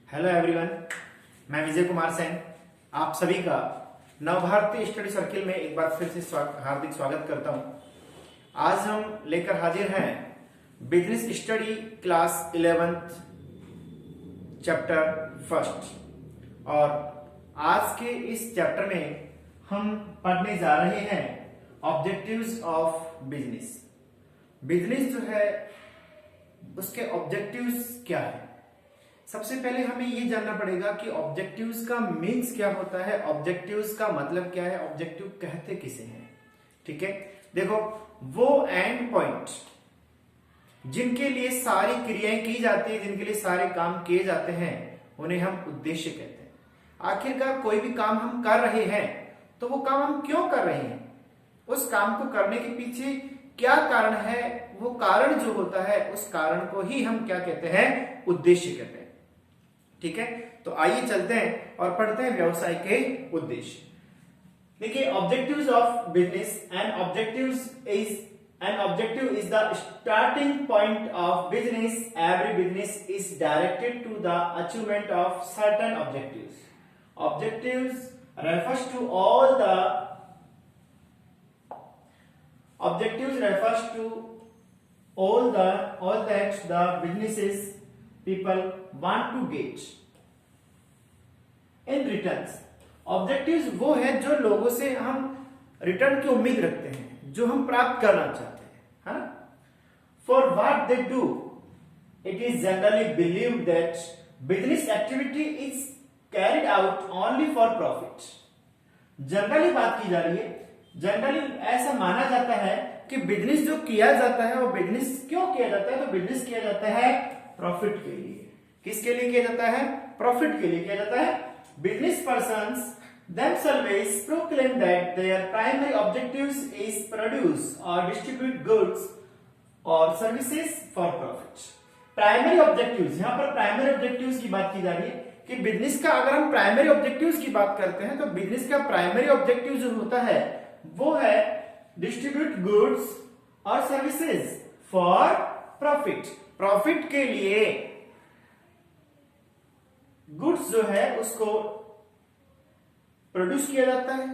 Hello everyone, मैं विजय कुमार सेन आप सभी का नवभारती स्टडी सर्किल में एक बार फिर से हार्दिक स्वागत करता हूं। आज हम लेकर हाजिर हैं business study class 11th chapter first और आज के इस चैप्टर में हम पढ़ने जा रहे हैं ऑब्जेक्टिव्स ऑफ बिजनेस। बिजनेस जो है उसके ऑब्जेक्टिव्स क्या है। सबसे पहले हमें ये जानना पड़ेगा कि ऑब्जेक्टिव्स का मीन्स क्या होता है, ऑब्जेक्टिव्स का मतलब क्या है, ऑब्जेक्टिव कहते किसे हैं। ठीक है, देखो वो एंड पॉइंट जिनके लिए सारी क्रियाएं की जाती है, जिनके लिए सारे काम किए जाते हैं, उन्हें हम उद्देश्य कहते हैं। आखिरकार कोई भी काम हम कर रहे हैं तो वो काम हम क्यों कर रहे हैं, उस काम को करने के पीछे क्या कारण है, वो कारण जो होता है उस कारण को ही हम क्या कहते हैं, उद्देश्य कहते हैं। ठीक है, तो आइए चलते हैं और पढ़ते हैं व्यवसाय के उद्देश्य। देखिए, objectives of business and objective is the starting point of business. Every business is directed to the achievement of certain objectives. Objectives refers to all that the businesses people want to get in returns। Objectives वो है जो लोगों से हम return की उम्मीद रखते हैं, जो हम प्राप्त करना चाहते हैं, है ना। For what they do, it is generally believe that business activity is carried out only for profit. Generally बात की जा रही है, जनरली ऐसा माना जाता है कि बिजनेस जो किया जाता है वो बिजनेस क्यों किया जाता है, तो बिजनेस किया जाता है प्रॉफिट के लिए। किसके लिए किया जाता है, प्रॉफिट के लिए किया जाता है। Business persons themselves proclaim that their primary objectives is produce or distribute goods or services for profit। Primary objectives, यहां पर प्राइमरी ऑब्जेक्टिव्स की बात की जा रही है कि बिजनेस का अगर हम प्राइमरी ऑब्जेक्टिव्स की बात करते हैं तो बिजनेस का प्राइमरी ऑब्जेक्टिव जो होता है वो है डिस्ट्रीब्यूट गुड्स और सर्विसेज फॉर प्रॉफिट। प्रॉफिट के लिए गुड्स जो है उसको प्रोड्यूस किया जाता है,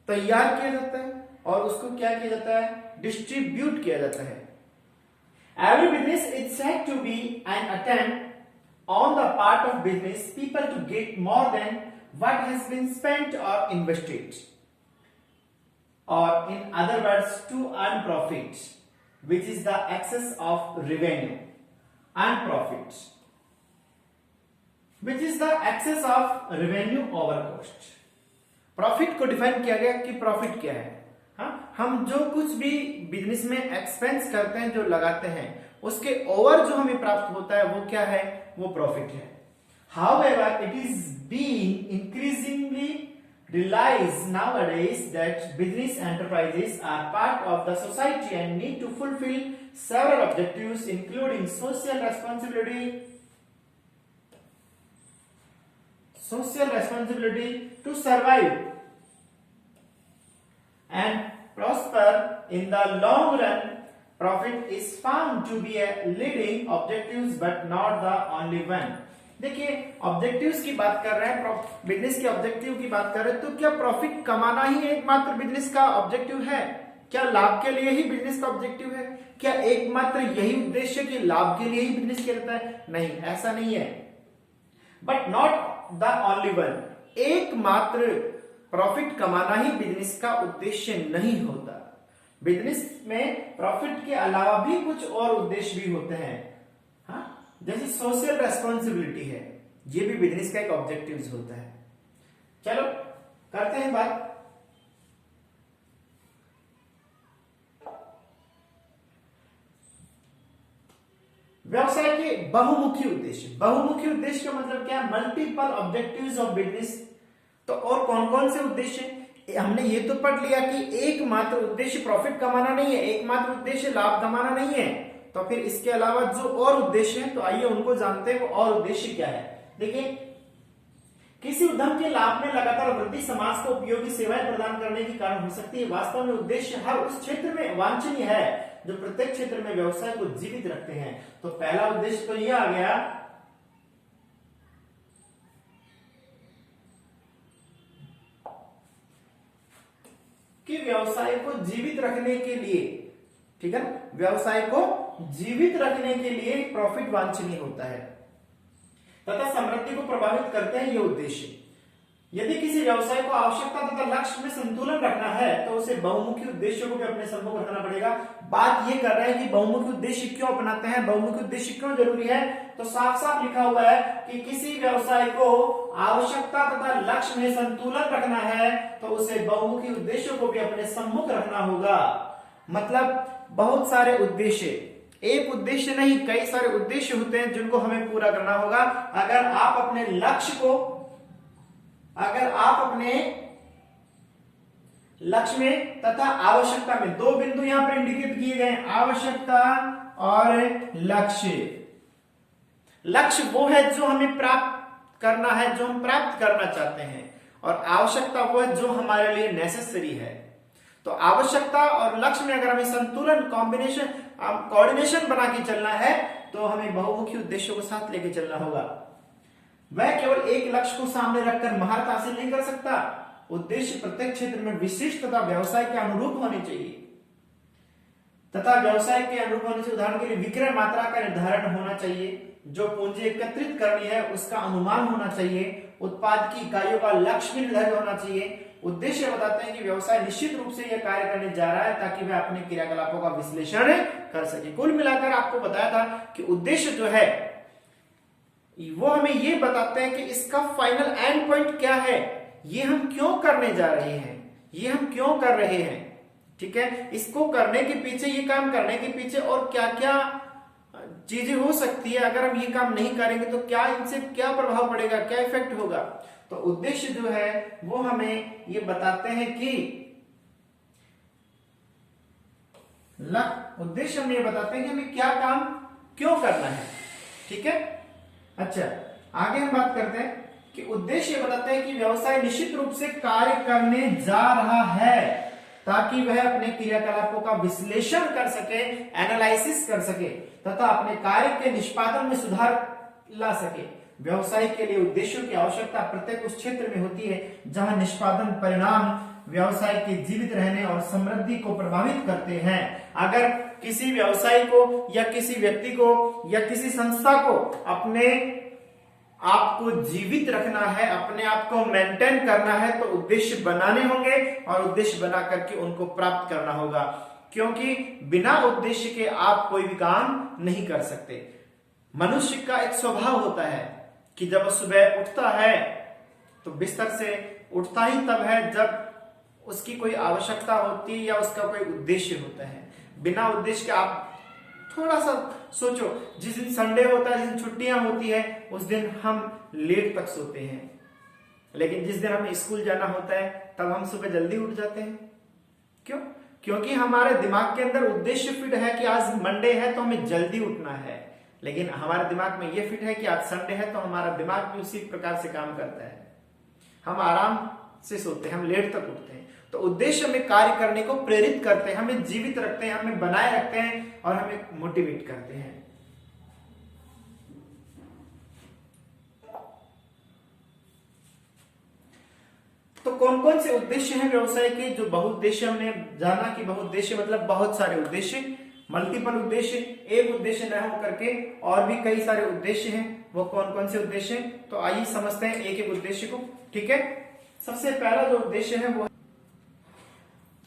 तैयार किया जाता है और उसको क्या किया जाता है, डिस्ट्रीब्यूट किया जाता है। Every business is said to be an attempt on the part of business people to get more than what has been spent or invested, or in other words to earn profit, which is the excess of revenue। earn profit, which is the excess of revenue over cost। Profit को define किया गया कि profit क्या है। हाँ, हम जो कुछ भी बिजनेस में एक्सपेंस करते हैं, जो लगाते हैं, उसके ओवर जो हमें प्राप्त होता है वो क्या है, वो प्रॉफिट है। However, it is being increasingly realized nowadays that business enterprises are part of the society and need to fulfill several objectives including social responsibility to survive and prosper in the long run। Profit is found to be a leading objectives but not the only one। देखिए, objectives की बात कर रहे हैं, business के objective की बात कर रहे हैं, तो क्या प्रॉफिट कमाना ही एकमात्र बिजनेस का ऑब्जेक्टिव है? क्या लाभ के लिए ही बिजनेस का ऑब्जेक्टिव है? क्या एकमात्र यही उद्देश्य कि लाभ के लिए ही बिजनेस किया जाता है? नहीं, ऐसा नहीं है। But not the only one, एकमात्र प्रॉफिट कमाना ही बिजनेस का उद्देश्य नहीं होता। बिजनेस में प्रॉफिट के अलावा भी कुछ और उद्देश्य भी होते हैं। हाँ, जैसे सोशल रेस्पॉन्सिबिलिटी है, ये भी बिजनेस का एक ऑब्जेक्टिव होता है। चलो करते हैं बात। व्यवसाय के बहुमुखी उद्देश्य। बहुमुखी उद्देश्य का मतलब क्या है, मल्टीपल ऑब्जेक्टिव्स ऑफ बिजनेस। तो और कौन कौन से उद्देश्य, हमने ये तो पढ़ लिया कि एकमात्र उद्देश्य प्रॉफिट कमाना नहीं है, एकमात्र उद्देश्य लाभ कमाना नहीं है। तो फिर इसके अलावा जो और उद्देश्य हैं, तो आइए उनको जानते हैं। वो और उद्देश्य क्या है। देखिए, किसी उद्यम के लाभ में लगातार वृद्धि समाज को उपयोगी सेवाएं प्रदान करने के कारण हो सकती है। वास्तव में उद्देश्य हर उस क्षेत्र में वांछनीय है जो प्रत्येक क्षेत्र में व्यवसाय को जीवित रखते हैं। तो पहला उद्देश्य तो यह आ गया कि व्यवसाय को जीवित रखने के लिए, ठीक है, व्यवसाय को जीवित रखने के लिए प्रॉफिट वांछनीय होता है तथा समृद्धि को प्रभावित करते हैं ये उद्देश्य। यदि किसी व्यवसाय को आवश्यकता तथा लक्ष्य में संतुलन रखना है तो उसे बहुमुखी उद्देश्यों को भी अपने सम्मुख रखना पड़ेगा। बात ये कर रहा है कि बहुमुखी उद्देश्य क्यों अपनाते हैं, बहुमुखी उद्देश्य क्यों जरूरी है, तो साफ साफ लिखा हुआ है कि किसी व्यवसाय को आवश्यकता तथा लक्ष्य में संतुलन रखना है तो उसे बहुमुखी उद्देश्यों को भी अपने सम्मुख रखना होगा। मतलब बहुत सारे उद्देश्य, एक उद्देश्य नहीं कई सारे उद्देश्य होते हैं जिनको हमें पूरा करना होगा। अगर आप अपने लक्ष्य को, अगर आप अपने लक्ष्य में तथा आवश्यकता में, दो बिंदु यहां पर इंडिकेट किए गए, आवश्यकता और लक्ष्य। लक्ष्य वो है जो हमें प्राप्त करना है, जो हम प्राप्त करना चाहते हैं, और आवश्यकता वो है जो हमारे लिए नेसेसरी है। तो आवश्यकता और लक्ष्य में अगर हमें संतुलन, कॉम्बिनेशन, कोऑर्डिनेशन बना के चलना है तो हमें बहुमुखी उद्देश्यों को साथ लेके चलना होगा। वह केवल एक लक्ष्य को सामने रखकर महारत हासिल नहीं कर सकता। उद्देश्य प्रत्येक क्षेत्र में विशिष्ट तथा व्यवसाय के अनुरूप होने चाहिए तथा व्यवसाय के अनुरूप होने से उदाहरण के लिए विक्रय मात्रा का निर्धारण होना चाहिए, जो पूंजी एकत्रित करनी है उसका अनुमान होना चाहिए, उत्पाद की इकाइयों का लक्ष्य भी निर्धारित होना चाहिए। उद्देश्य बताते हैं कि व्यवसाय निश्चित रूप से यह कार्य करने जा रहा है ताकि वह अपने क्रियाकलापों का विश्लेषण कर सके। कुल मिलाकर आपको बताया था कि उद्देश्य जो है वो हमें ये बताते हैं कि इसका फाइनल एंड पॉइंट क्या है, ये हम क्यों करने जा रहे हैं, ये हम क्यों कर रहे हैं, ठीक है, इसको करने के पीछे, ये काम करने के पीछे और क्या क्या चीजें हो सकती है, अगर हम ये काम नहीं करेंगे तो क्या इनसे क्या प्रभाव पड़ेगा, क्या इफेक्ट होगा। तो उद्देश्य जो है वो हमें ये बताते हैं कि उद्देश्य हमें ये बताते हैं कि हमें क्या काम क्यों करना है, ठीक है। अच्छा, आगे हम बात करते हैं कि उद्देश्य बताते हैं कि व्यवसाय निश्चित रूप से कार्य करने जा रहा है ताकि वह अपने क्रियाकलापों का विश्लेषण कर सके, एनालिसिस कर सके तथा अपने कार्य के निष्पादन में सुधार ला सके। व्यवसाय के लिए उद्देश्यों की आवश्यकता प्रत्येक उस क्षेत्र में होती है जहां निष्पादन परिणाम व्यवसाय के जीवित रहने और समृद्धि को प्रभावित करते हैं। अगर किसी व्यवसाय को या किसी व्यक्ति को या किसी संस्था को अपने आप को जीवित रखना है, अपने आप को मेंटेन करना है तो उद्देश्य बनाने होंगे और उद्देश्य बना करके उनको प्राप्त करना होगा, क्योंकि बिना उद्देश्य के आप कोई भी काम नहीं कर सकते। मनुष्य का एक स्वभाव होता है कि जब वह सुबह उठता है तो बिस्तर से उठता ही तब है जब उसकी कोई आवश्यकता होती है या उसका कोई उद्देश्य होता है। बिना उद्देश्य के आप थोड़ा सा सोचो, जिस दिन संडे होता है, जिस दिन छुट्टियां होती है, उस दिन हम लेट तक सोते हैं, लेकिन जिस दिन हमें स्कूल जाना होता है तब हम सुबह जल्दी उठ जाते हैं। क्यों? क्योंकि हमारे दिमाग के अंदर उद्देश्य फिट है कि आज मंडे है तो हमें जल्दी उठना है, लेकिन हमारे दिमाग में यह फिट है कि आज संडे है तो हमारा दिमाग भी उसी प्रकार से काम करता है, हम आराम से सोते हैं, हम लेट तक उठते हैं। तो उद्देश्य हमें कार्य करने को प्रेरित करते हैं, हमें जीवित रखते हैं, हमें बनाए रखते हैं और हमें मोटिवेट करते हैं। तो कौन कौन से उद्देश्य हैं व्यवसाय के? जो बहुउद्देश्य हमने जाना कि बहुउद्देश्य मतलब बहुत सारे उद्देश्य, मल्टीपल उद्देश्य, एक उद्देश्य न हो करके और भी कई सारे उद्देश्य हैं। वो कौन कौन से उद्देश्य हैं? तो आइए समझते हैं एक एक उद्देश्य को, ठीक है। सबसे पहला जो उद्देश्य है वो,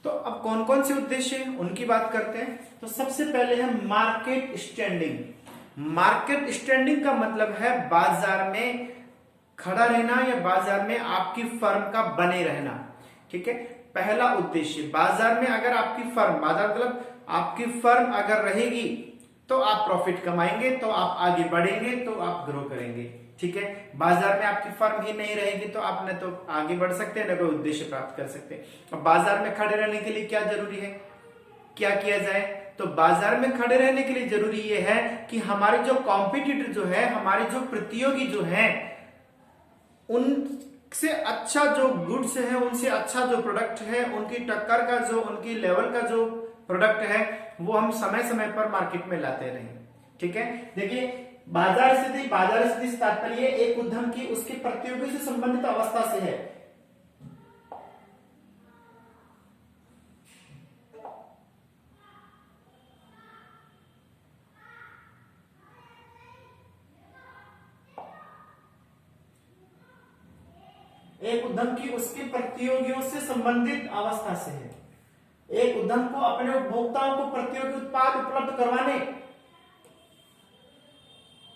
तो अब कौन कौन से उद्देश्य हैं उनकी बात करते हैं। तो सबसे पहले है मार्केट स्टैंडिंग। मार्केट स्टैंडिंग का मतलब है बाजार में खड़ा रहना या बाजार में आपकी फर्म का बने रहना, ठीक है। पहला उद्देश्य, बाजार में अगर आपकी फर्म, बाजार मतलब आपकी फर्म अगर रहेगी तो आप प्रॉफिट कमाएंगे, तो आप आगे बढ़ेंगे, तो आप ग्रो करेंगे, ठीक है। बाजार में आपकी फर्म ही नहीं रहेगी तो आप न तो आगे बढ़ सकते हैं न कोई उद्देश्य प्राप्त कर सकते हैं। अब बाजार में खड़े रहने के लिए क्या जरूरी है, क्या किया जाए? तो बाजार में खड़े रहने के लिए जरूरी यह है कि हमारे जो कॉम्पिटिटर जो है, हमारे जो प्रतियोगी जो है, उनसे अच्छा जो गुड्स है, उनसे अच्छा जो प्रोडक्ट है, उनकी टक्कर का जो, उनकी लेवल का जो प्रोडक्ट है वो हम समय समय पर मार्केट में लाते रहें, ठीक है। देखिए बाजार स्थिति से तात्पर्य एक उद्यम की उसके प्रतियोगी से संबंधित अवस्था से है। एक उद्यम की उसके प्रतियोगियों से संबंधित अवस्था से है। एक उद्यम को अपने उपभोक्ताओं को प्रतियोगी उत्पाद उपलब्ध करवाने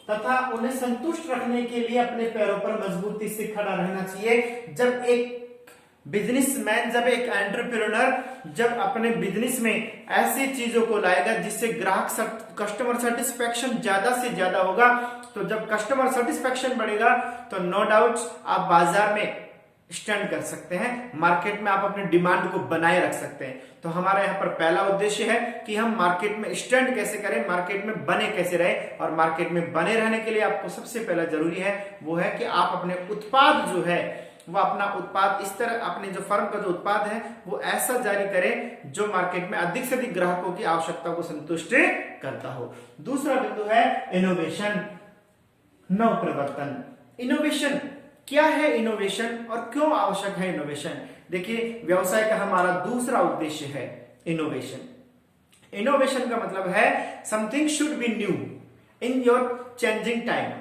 तथा उन्हें संतुष्ट रखने के लिए अपने पैरों पर मजबूती से खड़ा रहना चाहिए। जब एक बिजनेसमैन, जब एक एंटरप्रेन्योर जब अपने बिजनेस में ऐसी चीजों को लाएगा जिससे ग्राहक कस्टमर सेटिस्फेक्शन ज्यादा से ज्यादा होगा, तो जब कस्टमर सेटिस्फेक्शन बढ़ेगा तो नो डाउट आप बाजार में स्टैंड कर सकते हैं, मार्केट में आप अपने डिमांड को बनाए रख सकते हैं। तो हमारा यहाँ पर पहला उद्देश्य है कि हम मार्केट में स्टैंड कैसे करें, मार्केट में बने कैसे रहे। और मार्केट में बने रहने के लिए आपको सबसे पहला जरूरी है वो है कि आप अपने उत्पाद जो है वो अपना उत्पाद इस तरह, अपने जो फर्म का जो उत्पाद है वो ऐसा जारी करें जो मार्केट में अधिक से अधिक ग्राहकों की आवश्यकता को संतुष्ट करता हो। दूसरा बिंदु है इनोवेशन, नव प्रवर्तन। इनोवेशन क्या है, इनोवेशन और क्यों आवश्यक है इनोवेशन? देखिए, व्यवसाय का हमारा दूसरा उद्देश्य है इनोवेशन। इनोवेशन का मतलब है something should be new in your changing time.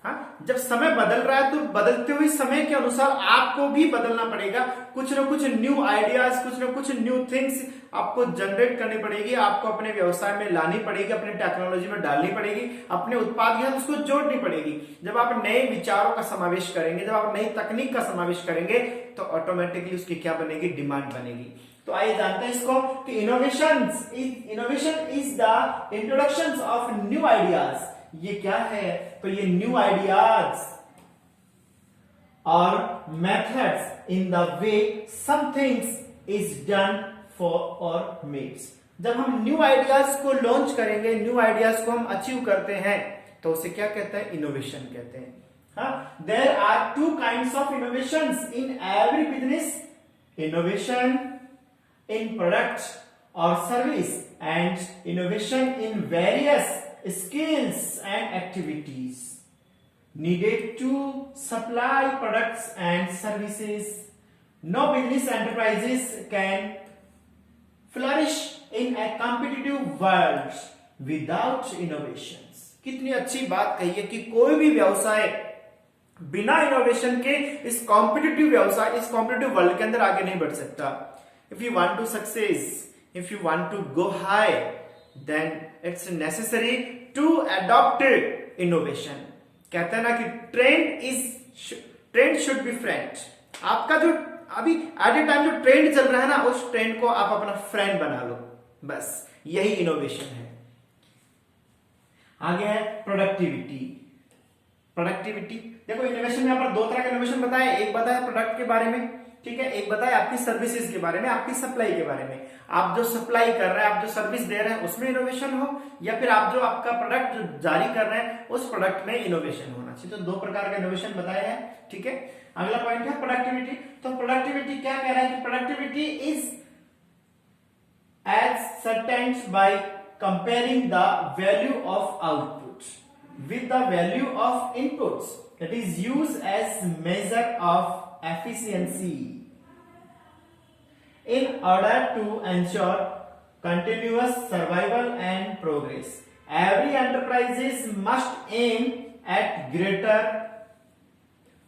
हाँ, जब समय बदल रहा है तो बदलते हुए समय के अनुसार आपको भी बदलना पड़ेगा। कुछ ना कुछ न्यू आइडियाज, कुछ ना कुछ न्यू थिंग्स आपको जनरेट करनी पड़ेगी, आपको अपने व्यवसाय में लानी पड़ेगी, अपने टेक्नोलॉजी में डालनी पड़ेगी, अपने उत्पाद के साथ उसको जोड़नी पड़ेगी। जब आप नए विचारों का समावेश करेंगे, जब आप नई तकनीक का समावेश करेंगे तो ऑटोमेटिकली उसकी क्या बनेगी, डिमांड बनेगी। तो आइए जानते हैं इसको कि innovation is the introduction of new ideas. ये क्या है? तो ये न्यू आइडियाज और methods in the way some things is done for or mades. जब हम न्यू आइडियाज को लॉन्च करेंगे, न्यू आइडियाज को हम अचीव करते हैं तो उसे क्या कहते हैं? इनोवेशन कहते हैं। हाँ, there are two kinds of innovations in every business, innovation in product or service and innovation in various skills and activities needed to supply products and services. No business enterprises can flourish in a competitive world without innovations. कितनी अच्छी बात कही है कि कोई भी व्यवसाय बिना इनोवेशन के इस कॉम्पिटिटिव व्यवसाय, इस कॉम्पिटिटिव वर्ल्ड के अंदर आगे नहीं बढ़ सकता। If you want to success, if you want to go high, then it's necessary to adopt innovation. कहते हैं ना कि ट्रेंड should be friend. आपका जो अभी एट ए टाइम जो ट्रेंड चल रहा है ना, उस ट्रेंड को आप अपना फ्रेंड बना लो, बस यही इनोवेशन है। आगे है प्रोडक्टिविटी। प्रोडक्टिविटी देखो, इनोवेशन में यहाँ पर दो तरह का इनोवेशन बताया। एक बताया प्रोडक्ट के बारे में, ठीक है, एक बताया आपकी सर्विसेज के बारे में, आपकी सप्लाई के बारे में। आप जो सप्लाई कर रहे हैं, आप जो सर्विस दे रहे हैं उसमें इनोवेशन हो, या फिर आप जो आपका प्रोडक्ट जो जारी कर रहे हैं उस प्रोडक्ट में इनोवेशन होना चाहिए। तो दो प्रकार का इनोवेशन बताया है, ठीक है। अगला पॉइंट है प्रोडक्टिविटी। तो प्रोडक्टिविटी क्या कह रहा है कि productivity is ascertained by comparing the value of output with the value of inputs. It is used as measure of efficiency in order to ensure continuous survival and progress. Every enterprise must aim at greater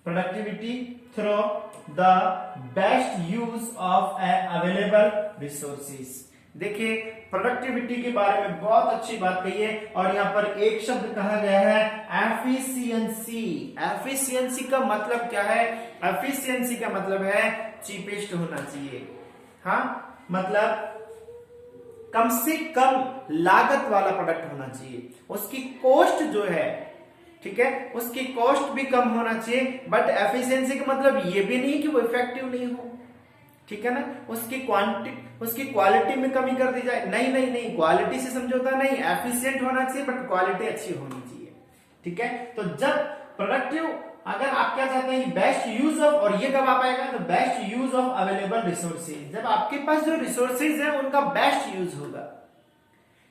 productivity through the best use of available resources. देखिए, productivity के बारे में बहुत अच्छी बात कही है और यहाँ पर एक शब्द कहा गया है एफिशिएंसी। एफिशिएंसी का मतलब क्या है? एफिशिएंसी का मतलब है चीपेस्ट होना चाहिए। हाँ, मतलब कम से कम लागत वाला प्रोडक्ट होना चाहिए। उसकी कॉस्ट जो है, ठीक है, उसकी कॉस्ट भी कम होना चाहिए। बट एफिशिएंसी का मतलब ये भी नहीं कि वो इफेक्टिव नहीं हो, ठीक है ना, उसकी क्वांटिटी, उसकी क्वालिटी में कमी कर दी जाए, नहीं नहीं नहीं, क्वालिटी से समझौता नहीं। एफिशिएंट होना चाहिए बट क्वालिटी अच्छी होनी चाहिए, ठीक है। तो जब प्रोडक्टिव, अगर आप क्या चाहते हैं बेस्ट यूज ऑफ, और ये कब आ पाएगा? तो best use of available resources. जब आपके पास जो रिसोर्सेज है उनका बेस्ट यूज होगा।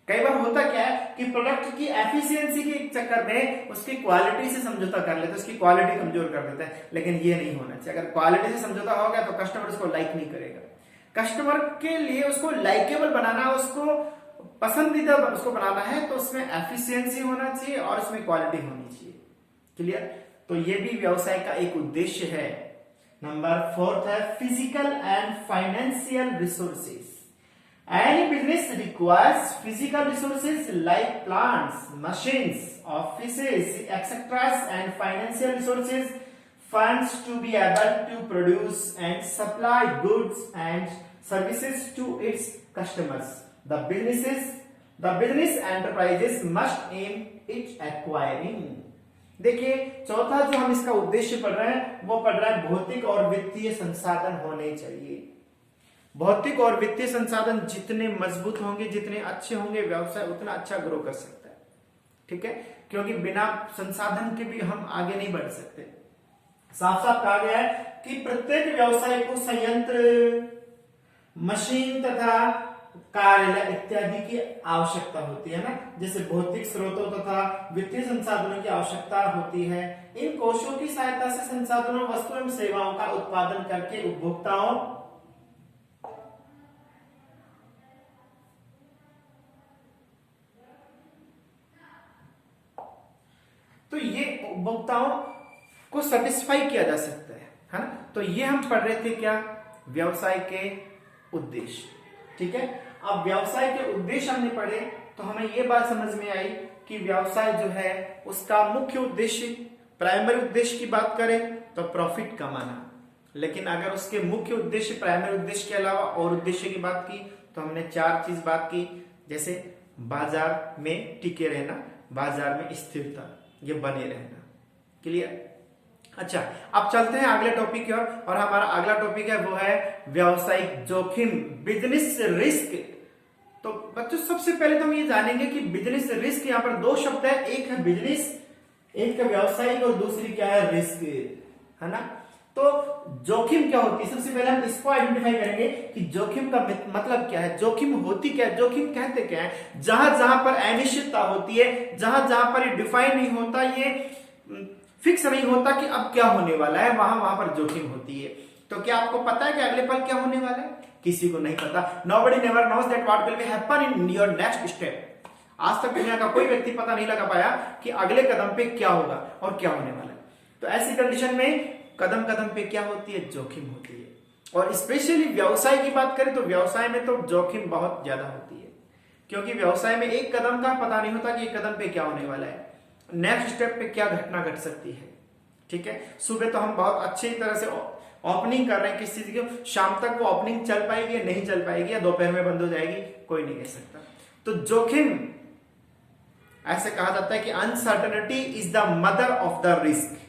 कई बार होता क्या है कि प्रोडक्ट की एफिशिएंसी के चक्कर में उसकी क्वालिटी से समझौता कर लेते हैं, उसकी क्वालिटी कमजोर कर देते हैं, लेकिन ये नहीं होना चाहिए। अगर क्वालिटी से समझौता हो गया तो कस्टमर उसको लाइक नहीं करेगा। कस्टमर के लिए उसको लाइकेबल बनाना, उसको पसंदीदा उसको बनाना है तो उसमें एफिशिएंसी होना चाहिए और उसमें क्वालिटी होनी चाहिए। क्लियर? तो ये भी व्यवसाय का एक उद्देश्य है। नंबर 4 है physical and financial resources. Any business requires physical resources like plants, machines, offices etcetera and financial resources funds to be able to produce and supply goods and services to its customers. The business enterprises must aim at acquiring. देखिए चौथा जो हम इसका उद्देश्य पढ़ रहे हैं वो पढ़ रहा है भौतिक और वित्तीय संसाधन होने चाहिए। भौतिक और वित्तीय संसाधन जितने मजबूत होंगे, जितने अच्छे होंगे, व्यवसाय उतना अच्छा ग्रो कर सकता है। ठीक है, क्योंकि बिना संसाधन के भी हम आगे नहीं बढ़ सकते। साफ साफ कहा गया है कि प्रत्येक व्यवसाय को संयंत्र, मशीन तथा कार्यालय इत्यादि की आवश्यकता होती है ना, जैसे भौतिक स्रोतों तथा वित्तीय संसाधनों की आवश्यकता होती है। इन कोषों की सहायता से संसाधनों, वस्तु एवं सेवाओं का उत्पादन करके उपभोक्ताओं तो ये उपभोक्ताओं को सेटिस्फाई किया जा सकता है ना। तो ये हम पढ़ रहे थे क्या, व्यवसाय के उद्देश्य। ठीक है, अब व्यवसाय के उद्देश्य हमने पढ़े तो हमें ये बात समझ में आई कि व्यवसाय जो है उसका मुख्य उद्देश्य, प्राइमरी उद्देश्य की बात करें तो प्रॉफिट कमाना। लेकिन अगर उसके मुख्य उद्देश्य, प्राइमरी उद्देश्य के अलावा और उद्देश्य की बात की तो हमने 4 चीज बात की, जैसे बाजार में टिके रहना, बाजार में स्थिरता, ये बने रहना। क्लियर? अच्छा, अब चलते हैं अगले टॉपिक की ओर, और हमारा अगला टॉपिक है वो है व्यावसायिक जोखिम, बिजनेस रिस्क। तो बच्चों सबसे पहले तो हम ये जानेंगे कि बिजनेस रिस्क, यहाँ पर 2 शब्द है, एक है बिजनेस, एक है व्यावसायिक, और दूसरी क्या है, रिस्क, है ना। तो जोखिम क्या होती है, सबसे पहले हम इसको आइडेंटिफाई करेंगे कि जोखिम का मतलब क्या है, जोखिम होती क्या है, जोखिम कहते क्या है। जहां जहां पर अनिश्चितता होती है, जहां जहां पर ये डिफाइन नहीं होता, ये फिक्स नहीं होता कि अब क्या होने वाला है, वहां पर जोखिम होती है। तो क्या आपको पता है कि अगले पल क्या होने वाला है? किसी को नहीं पता। Nobody never knows that what will be happen in your next step. आज तक दुनिया का कोई व्यक्ति पता नहीं लगा पाया कि अगले कदम पे क्या होगा और क्या होने वाला है। तो ऐसी कंडीशन में कदम कदम पे क्या होती है, जोखिम होती है। और स्पेशली व्यवसाय की बात करें तो व्यवसाय में तो जोखिम बहुत ज्यादा होती है, क्योंकि व्यवसाय में एक कदम का पता नहीं होता कि एक कदम पे क्या होने वाला है, नेक्स्ट स्टेप पे क्या घटना घट सकती है। ठीक है, सुबह तो हम बहुत अच्छी तरह से ओपनिंग कर रहे हैं किसी चीज की, शाम तक वो ओपनिंग चल पाएगी या नहीं चल पाएगी, या दोपहर में बंद हो जाएगी, कोई नहीं कह सकता। तो जोखिम, ऐसे कहा जाता है कि uncertainty is the mother of the risk.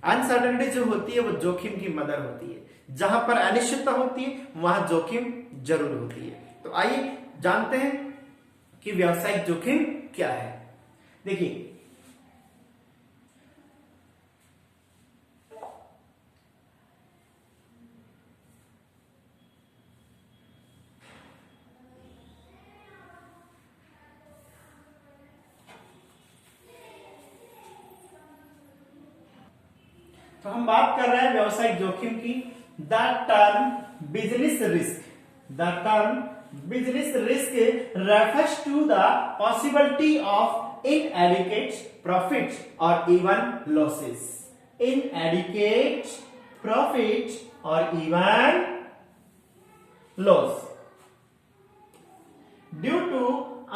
Uncertainty जो होती है वो जोखिम की मदर होती है। जहां पर अनिश्चितता होती है वहां जोखिम जरूर होती है। तो आइए जानते हैं कि व्यावसायिक जोखिम क्या है। देखिए, तो हम बात कर रहे हैं व्यावसायिक जोखिम की। The term business risk, the term business risk refers to the possibility of inadequate profit or even losses. Inadequate profit or even loss due to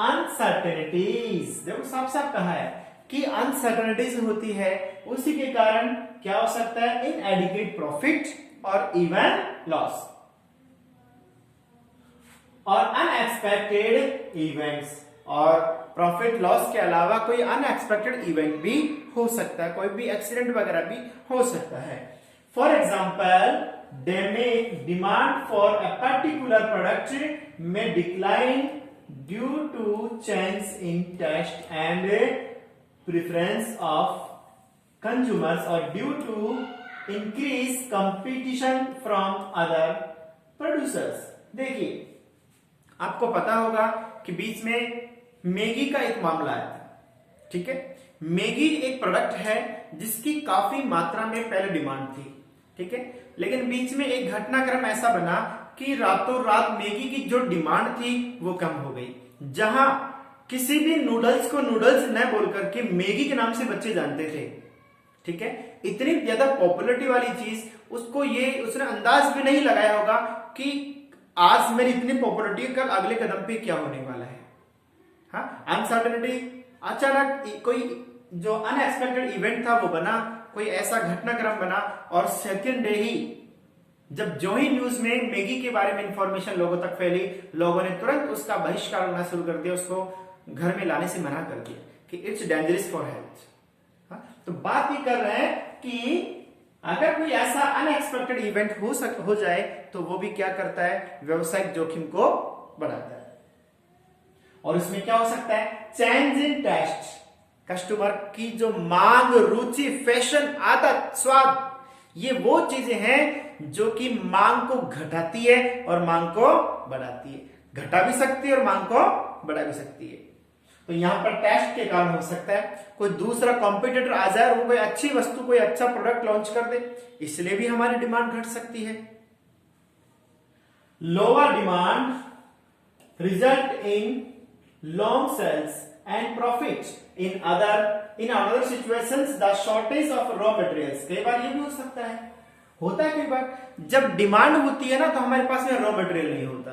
uncertainties. देखो साफ साफ कहा है कि अनसर्टेनिटीज होती है, उसी के कारण क्या हो सकता है, इनएडिक्वेट प्रॉफिट और इवन लॉस और अनएक्सपेक्टेड इवेंट्स। और प्रॉफिट लॉस के अलावा कोई अनएक्सपेक्टेड इवेंट भी हो सकता है, कोई भी एक्सीडेंट वगैरह भी हो सकता है। For example, demand for a particular product में decline due to change in taste and preference of consumers or due to increased competition from other producers। देखिए, आपको पता होगा कि बीच में मैगी का एक मामला आया था। ठीक है, मैगी एक प्रोडक्ट है जिसकी काफी मात्रा में पहले डिमांड थी। ठीक है, लेकिन बीच में एक घटनाक्रम ऐसा बना कि रातों रात मैगी की जो डिमांड थी वो कम हो गई। जहां किसी भी नूडल्स को नूडल्स न बोल करके मैगी के नाम से बच्चे जानते थे। ठीक है, इतनी ज्यादा पॉपुलरिटी वाली चीज उसने अंदाज भी नहीं लगाया होगा कि आज मेरी इतनी पॉपुलरिटी, कल अगले कदम पे क्या होने वाला है। हाँ, अनसर्टेनिटी, अचानक कोई जो अनएक्सपेक्टेड इवेंट था वो बना, कोई ऐसा घटनाक्रम बना, और सेकंड डे ही जो ही न्यूज में मैगी के बारे में इंफॉर्मेशन लोगों तक फैली, लोगों ने तुरंत उसका बहिष्कार करना शुरू कर दिया, उसको घर में लाने से मना कर दिया कि इट्स डेंजरस फॉर हेल्थ। तो बात ये कर रहे हैं कि अगर कोई ऐसा अनएक्सपेक्टेड इवेंट हो जाए तो वो भी क्या करता है, व्यवसायिक जोखिम को बढ़ाता है। और इसमें क्या हो सकता है, चेंज इन टेस्ट, कस्टमर की जो मांग, रुचि, फैशन, आदत, स्वाद, ये वो चीजें हैं जो कि मांग को घटाती है और मांग को बढ़ाती है। घटा भी सकती है और मांग को बढ़ा भी सकती है। तो यहां पर टेस्ट के कारण हो सकता है कोई दूसरा कॉम्पिटिटर आ जाए और वो कोई अच्छी वस्तु, कोई अच्छा प्रोडक्ट लॉन्च कर दे, इसलिए भी हमारी डिमांड घट सकती है। Lower demand result in long sales and profit in other situations the shortage of raw materials. कई बार ये भी हो सकता है, होता है कई बार, जब डिमांड होती है ना तो हमारे पास में रॉ मटेरियल नहीं होता,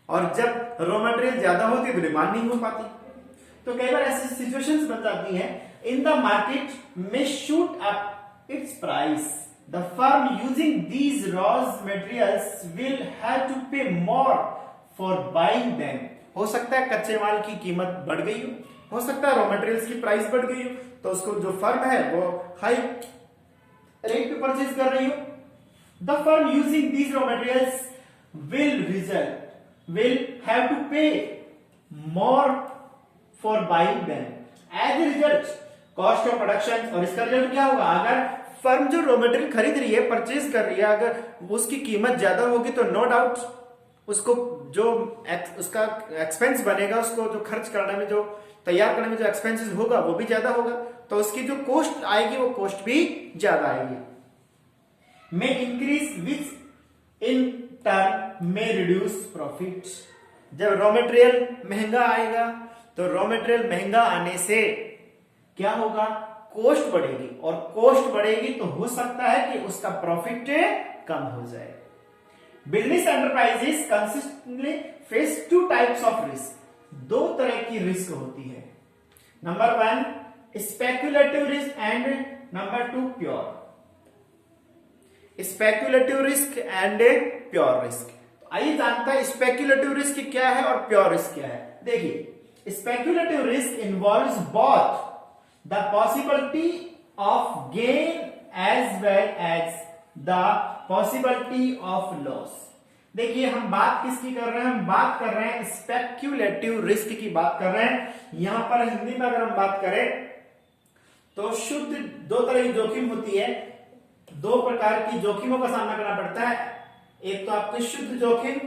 और जब रॉ मटेरियल ज्यादा होती है तो डिमांड नहीं हो पाती। तो कई बार ऐसी सिचुएशंस बन जाती हैं, इन द मार्केट में shoot up its price, the firm using these raw materials will have to pay more for buying them. हो सकता है कच्चे माल की कीमत बढ़ गई हो सकता है रॉ मटेरियल्स की प्राइस बढ़ गई हो, तो उसको जो फर्म है वो हाई रेट पे परचेज कर रही हो। The firm using these raw materials will have to pay more for buying them. As a result, cost of production, और इसका रिजल्ट क्या होगा, अगर फर्म जो रॉ मटेरियल खरीद रही है, परचेज कर रही है, अगर उसकी कीमत ज्यादा होगी तो नो डाउट उसको जो उसका एक्सपेंस बनेगा, उसको जो खर्च करने में, जो तैयार करने में जो एक्सपेंसेस होगा वो भी ज्यादा होगा, तो उसकी जो कॉस्ट आएगी वो कॉस्ट भी ज्यादा आएगी। May increase which in turn में रिड्यूस प्रॉफिट। जब रॉ मटेरियल महंगा आएगा तो रॉ मटेरियल महंगा आने से क्या होगा, कॉस्ट बढ़ेगी, और कॉस्ट बढ़ेगी तो हो सकता है कि उसका प्रॉफिट कम हो जाए। Business enterprises consistently face two types of risk. दो तरह की रिस्क होती है, number 1 speculative risk and number 2 pure. Speculative risk and pure risk. आइए जानता है स्पेक्युलेटिव रिस्क क्या है और प्योर रिस्क क्या है। देखिए, speculative risk involves both the possibility of gain as well as the possibility of loss. देखिए, हम बात किसकी कर रहे हैं, हम बात कर रहे हैं स्पेक्युलेटिव रिस्क की बात कर रहे हैं। यहां पर हिंदी में अगर हम बात करें तो शुद्ध दो तरह की जोखिम होती है, दो प्रकार की जोखिमों का सामना करना पड़ता है। एक तो आपके शुद्ध जोखिम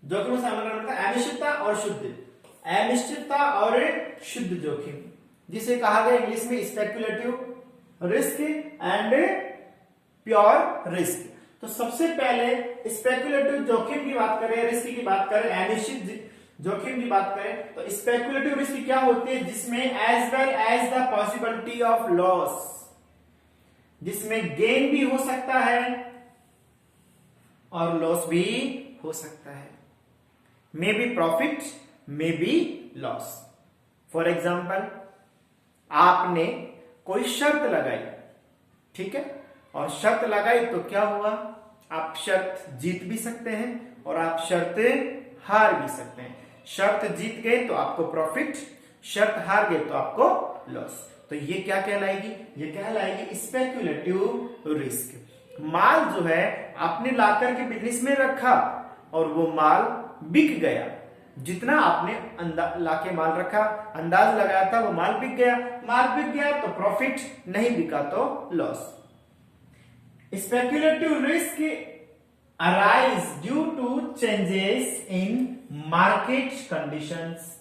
का सामना करना पड़ता है, अनिश्चितता और शुद्ध, अनिश्चितता और शुद्ध जोखिम, जिसे कहा गया इंग्लिश में speculative risk and pure risk. तो सबसे पहले स्पेक्युलेटिव जोखिम की बात करें, रिस्क की बात करें, अनिश्चित जोखिम की बात करें, तो स्पेक्युलेटिव रिस्क क्या होती है, जिसमें as well as the possibility of loss, जिसमें गेन भी हो सकता है और लॉस भी हो सकता है, may be profit may be loss. For example, आपने कोई शर्त लगाई, ठीक है, और शर्त लगाई तो क्या हुआ, आप शर्त जीत भी सकते हैं और आप शर्त हार भी सकते हैं। शर्त जीत गए तो आपको प्रॉफिट, शर्त हार गए तो आपको लॉस। तो ये क्या कहलाएगी, ये कहलाएगी स्पेक्युलेटिव रिस्क। माल जो है आपने लाकर के बिजनेस में रखा और वो माल बिक गया, जितना आपने लाके माल रखा, अंदाज लगाया था, वो माल बिक गया, माल बिक गया तो प्रॉफिट, नहीं बिका तो loss. Speculative risk arise due to changes in market conditions.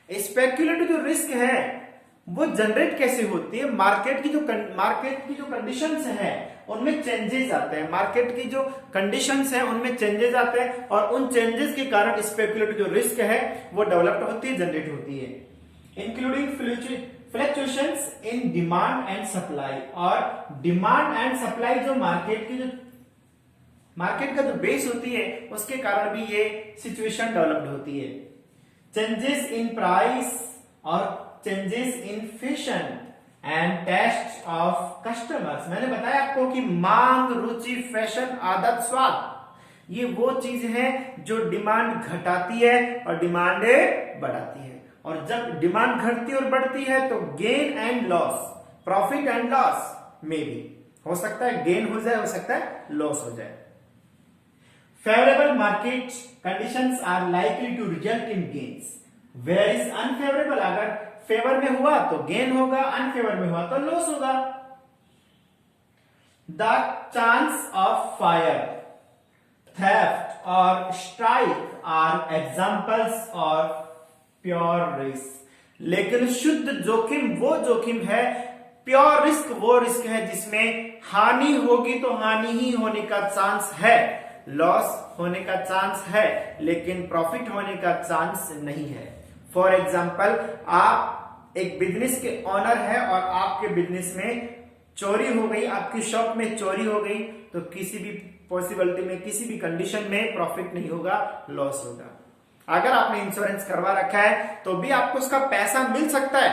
Speculative जो रिस्क है वो जनरेट कैसे होती है, मार्केट की जो कंडीशंस है उनमें चेंजेस आते हैं, मार्केट की जो कंडीशंस है उनमें चेंजेस आते हैं, और उन चेंजेस के कारण स्पेक्युलेटिव जो रिस्क है वो डेवलप होती है, जनरेट होती है। Including fluctuations in demand and supply, और डिमांड एंड सप्लाई जो मार्केट का जो बेस होती है उसके कारण भी ये सिचुएशन डेवलप्ड होती है। Changes in price or changes in fashion and taste of customers. मैंने बताया आपको कि मांग, रुचि, फैशन, आदत, स्वाद, ये वो चीज है जो डिमांड घटाती है और डिमांड बढ़ाती है। और जब डिमांड घटती और बढ़ती है तो gain and loss, profit and loss में भी हो सकता है गेन हो जाए, हो सकता है लॉस हो जाए। Favourable market conditions are likely to result in gains, where is unfavourable, अगर फेवर में हुआ तो गेन होगा, अनफेवर में हुआ तो लॉस होगा। The chance of fire, theft और strike are examples of pure risk. लेकिन शुद्ध जोखिम वो जोखिम है, प्योर रिस्क वो रिस्क है जिसमें हानि होगी तो हानि ही होने का चांस है, लॉस होने का चांस है लेकिन प्रॉफिट होने का चांस नहीं है। फॉर एग्जाम्पल, आप एक बिजनेस के ऑनर है और आपके बिजनेस में चोरी हो गई, आपकी शॉप में चोरी हो गई, तो किसी भी पॉसिबिलिटी में, किसी भी कंडीशन में प्रॉफिट नहीं होगा, लॉस होगा। अगर आपने इंश्योरेंस करवा रखा है तो भी आपको उसका पैसा मिल सकता है,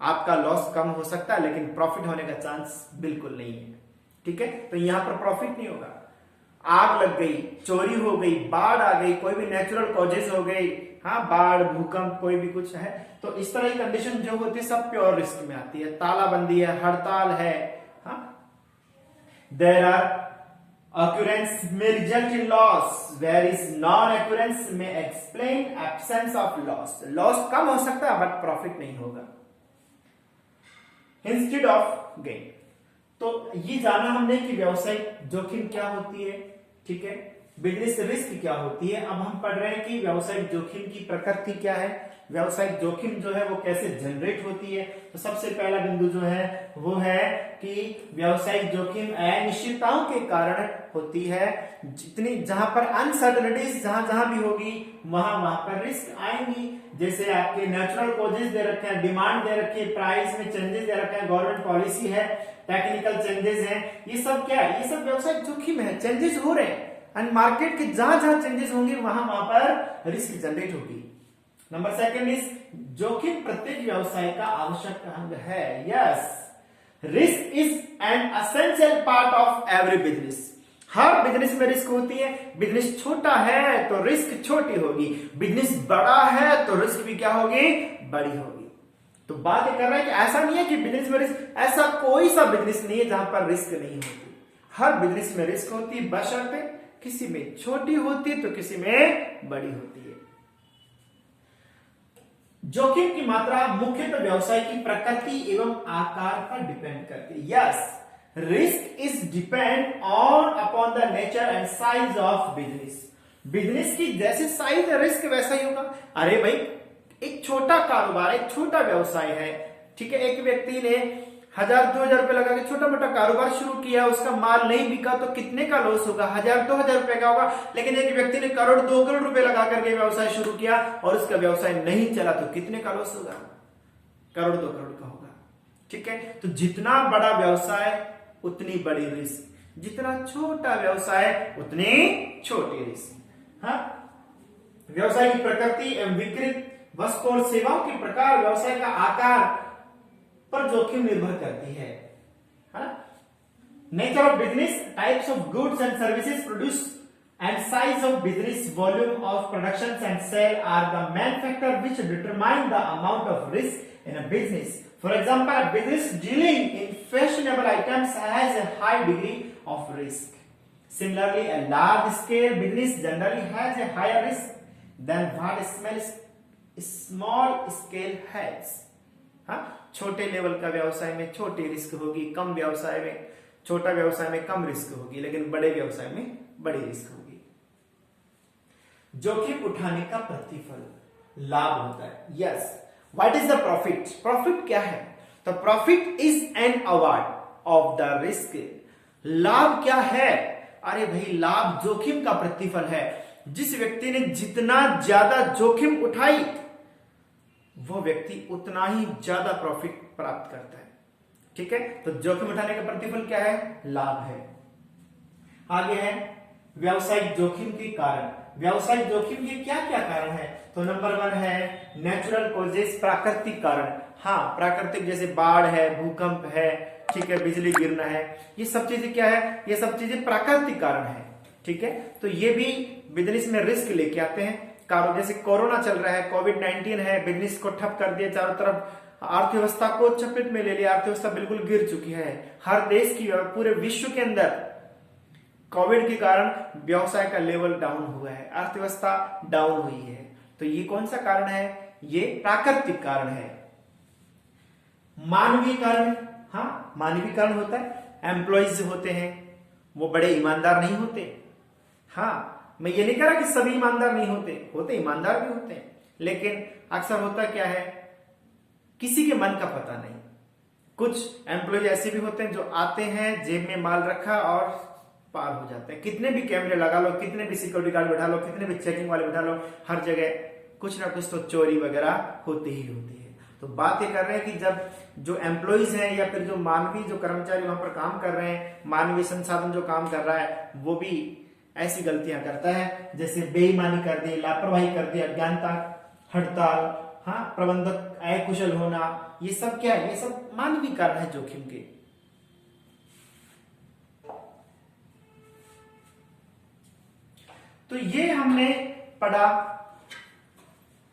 आपका लॉस कम हो सकता है लेकिन प्रॉफिट होने का चांस बिल्कुल नहीं है। ठीक है, तो यहां पर प्रॉफिट नहीं होगा। आग लग गई, चोरी हो गई, बाढ़ आ गई, कोई भी नेचुरल कॉजेज हो गई, हाँ, बाढ़, भूकंप, कोई भी कुछ है, तो इस तरह की कंडीशन जो होती है सब प्योर रिस्क में आती है। तालाबंदी है, हड़ताल है, हाँ, there are occurrence may result in loss, whereas non-occurrence may explain absence of loss. Loss कम हो सकता है बट प्रॉफिट नहीं होगा। Instead of gain, तो ये जाना हमने कि व्यावसायिक जोखिम क्या होती है, ठीक है, बिजनेस रिस्क क्या होती है। अब हम पढ़ रहे हैं कि व्यावसायिक जोखिम की प्रकृति क्या है, व्यावसायिक जोखिम जो है वो कैसे जनरेट होती है। तो सबसे पहला बिंदु जो है वो है कि व्यावसायिक जोखिम अनिश्चितताओं के कारण होती है। जितनी जहां पर अनसर्टेनिटीज जहां जहां भी होगी वहां पर रिस्क आएंगी। जैसे आपके नेचुरल कॉजेज दे रखे हैं, डिमांड दे रखी है, प्राइस में चेंजेस दे रखे हैं, गवर्नमेंट पॉलिसी है, टेक्निकल चेंजेस हैं, ये सब क्या है, ये सब व्यावसायिक जोखिम है, चेंजेस हो रहे हैं। एंड मार्केट के जहां जहां चेंजेस होंगे वहां पर रिस्क जनरेट होगी। नंबर सेकंड इज जोखिम प्रत्येक व्यवसाय का आवश्यक अंग है। Yes, risk is an essential part of every business. Her business में रिस्क होती है। बिजनेस छोटा है तो रिस्क छोटी होगी, बिजनेस बड़ा है तो रिस्क भी क्या होगी, बड़ी होगी। तो बात ये कर रहा है कि ऐसा नहीं है कि बिजनेस में रिस्क, ऐसा कोई सा बिजनेस नहीं है जहां पर रिस्क नहीं होती। हर बिजनेस में रिस्क होती है, बशर्ते किसी में छोटी होती है तो किसी में बड़ी होती है। जोखिम की मात्रा मुख्यतः व्यवसाय की प्रकृति एवं आकार पर डिपेंड करती है। Yes, risk is depend on upon the nature and size of business. Business की जैसे साइज है रिस्क वैसा ही होगा। अरे भाई, एक छोटा कारोबार, एक छोटा व्यवसाय है, ठीक है, एक व्यक्ति ने 1000-2000 रुपए लगा के छोटा मोटा कारोबार शुरू किया, उसका माल नहीं बिका तो कितने का लॉस होगा, 1000-2000 रुपए का होगा। लेकिन एक व्यक्ति ने 1-2 करोड़ रुपए लगा करके व्यवसाय शुरू किया और उसका व्यवसाय नहीं चला तो कितने का लॉस होगा, 1-2 करोड़ का होगा। ठीक है, तो जितना बड़ा व्यवसाय उतनी बड़ी रिस्क, जितना छोटा व्यवसाय उतनी छोटी रिस्क। हाँ, व्यवसाय की प्रकृति एवं विक्रित वस्तु और सेवाओं के प्रकार, व्यवसाय का आकार पर जोखिम निर्भर करती है। Nature of business, types of goods and services produce and size of business, volume of production and sale are the main factor which determine the amount of risk in a business. For example, a business dealing in fashionable items has a high degree of risk. Similarly, a large-scale business generally has a higher risk than what small-scale has. हाँ, छोटे level का व्यवसाय में छोटी risk होगी, कम व्यवसाय में, छोटा व्यवसाय में कम रिस्क होगी, लेकिन बड़े व्यवसाय में बड़ी रिस्क होगी। जोखिम उठाने का प्रतिफल लाभ होता है। Yes, what is the profit? Profit क्या है? तो profit is an award of the risk. लाभ क्या है? अरे भाई, लाभ जोखिम का प्रतिफल है। जिस व्यक्ति ने जितना ज्यादा जोखिम उठाई वो व्यक्ति उतना ही ज्यादा प्रॉफिट प्राप्त करता है। ठीक है, तो जोखिम उठाने का प्रतिफल क्या है? लाभ है। आगे है व्यावसायिक जोखिम के कारण। व्यावसायिक जोखिम के क्या क्या कारण है? तो नंबर 1 है नेचुरल कॉजेस, प्राकृतिक कारण। हाँ, प्राकृतिक जैसे बाढ़ है, भूकंप है, ठीक है, बिजली गिरना है, ये सब चीजें क्या है? ये सब चीजें प्राकृतिक कारण है। ठीक है, तो ये भी बिजनेस में रिस्क लेके आते हैं। जैसे कोरोना चल रहा है, कोविड-19 है, बिजनेस को ठप कर दिया, चारों तरफ अर्थव्यवस्था को चपेट में ले लिया, अर्थव्यवस्था बिल्कुल गिर चुकी है। हर देश की, पूरे विश्व के अंदर कोविड के कारण व्यवसाय का लेवल डाउन हुआ है, अर्थव्यवस्था डाउन हुई है। तो ये कौन सा कारण है? ये प्राकृतिक कारण है। मानवीय कारण, हाँ, मानवीय कारण होता है। एम्प्लॉइज होते हैं, वो बड़े ईमानदार नहीं होते। हाँ, मैं ये नहीं कह रहा कि सभी ईमानदार नहीं होते, ईमानदार भी होते हैं, लेकिन अक्सर होता क्या है, किसी के मन का पता नहीं। कुछ एम्प्लॉय ऐसे भी होते हैं जो आते हैं, जेब में माल रखा और पार हो जाते हैं। कितने भी कैमरे लगा लो, कितने भी सिक्योरिटी गार्ड बैठा लो, कितने भी चेकिंग वाले बैठा लो, हर जगह कुछ ना कुछ तो चोरी वगैरह होती ही होती है। तो बात ये कर रहे हैं कि जब जो एम्प्लॉइज हैं या फिर जो मानवीय जो कर्मचारी वहां पर काम कर रहे हैं, मानवीय संसाधन जो काम कर रहा है, वो भी ऐसी गलतियां करता है, जैसे बेईमानी कर दी, लापरवाही कर दी, अज्ञानता, हड़ताल, हाँ, प्रबंधक अकुशल होना, ये सब क्या है? ये सब मानवीय कारण है जोखिम के। तो ये हमने पढ़ा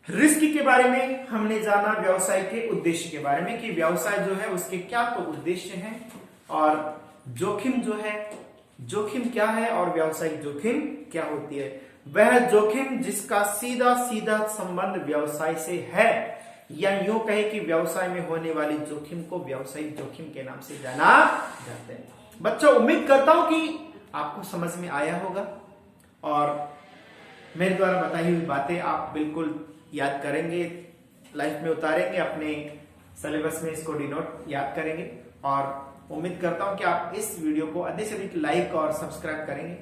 रिस्क के बारे में, हमने जाना व्यवसाय के उद्देश्य के बारे में कि व्यवसाय जो है उसके क्या तो उद्देश्य हैं, और जोखिम जो है, जोखिम क्या है और व्यवसायिक जोखिम क्या होती है। वह जोखिम जिसका सीधा सीधा संबंध व्यवसाय से है, या यूं कहे कि व्यवसाय में होने वाली जोखिम को व्यवसायिक जोखिम के नाम से जाना जाता है। बच्चों, उम्मीद करता हूं कि आपको समझ में आया होगा और मेरे द्वारा बताई हुई बातें आप बिल्कुल याद करेंगे, लाइफ में उतारेंगे, अपने सिलेबस में इसको डिनोट याद करेंगे, और उम्मीद करता हूं कि आप इस वीडियो को अधिक से अधिक लाइक और सब्सक्राइब करेंगे।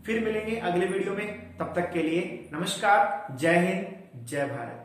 फिर मिलेंगे अगले वीडियो में, तब तक के लिए नमस्कार, जय हिंद, जय भारत।